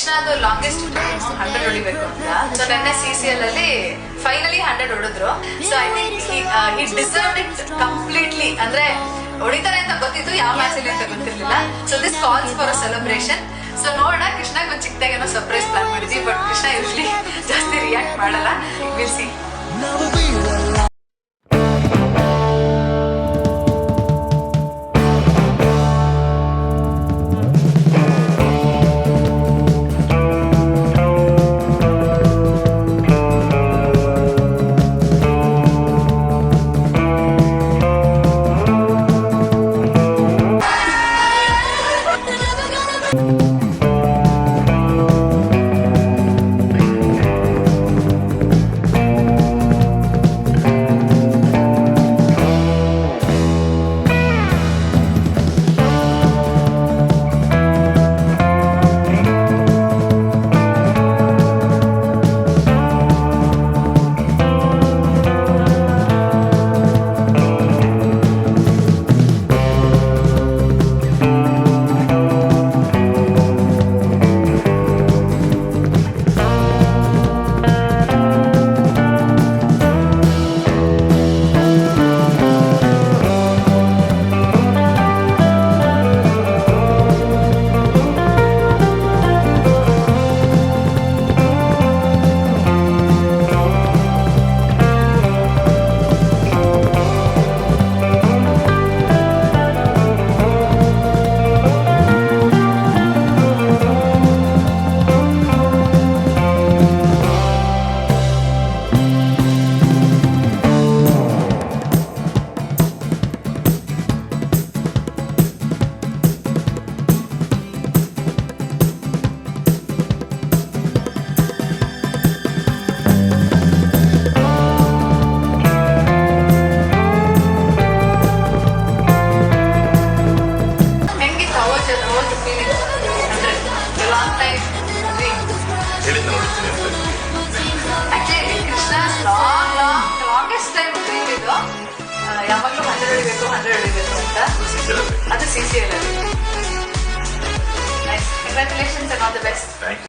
ಕೃಷ್ಣದು longest 100 ಹೊಡಿಬೇಕು ಅಂತ. So ನೆನ್ನೆ CCL ಅಲ್ಲಿ ಫೈನಲಿ 100 ಹೊಡಿದ್ರು. So I think he deserved it completely. ಅಂದ್ರೆ ಹೊಡಿತಾರೆ ಅಂತ ಗೊತ್ತಿತ್ತು, ಯಾವ ಮ್ಯಾಚ್ ಅಲ್ಲಿ ಅಂತ ಗೊತ್ತಿರ್ಲಿಲ್ಲ. So this calls for a celebration. So ನೋಡೋಣ, ಕೃಷ್ಣಗೆ ಒಂದು ಚಿಕ್ಕದಾಗೇನೋ ಸರ್ಪ್ರೈಸ್ ಪ್ಲಾನ್ ಮಾಡಿದ್ವಿ. ಬಟ್ ಕೃಷ್ಣ ಯೂಶ್ವಲಿ ಜಾಸ್ತಿ ರಿಯಾಕ್ಟ್ ಮಾಡಲ್ಲ. Will see. ಯಾವಾಗಲೂ 100 ಹೊಡಿಬೇಕು ಅಂತ. ಅದು CCL ಅಲ್ಲಿ. Nice. Congratulations and all the best.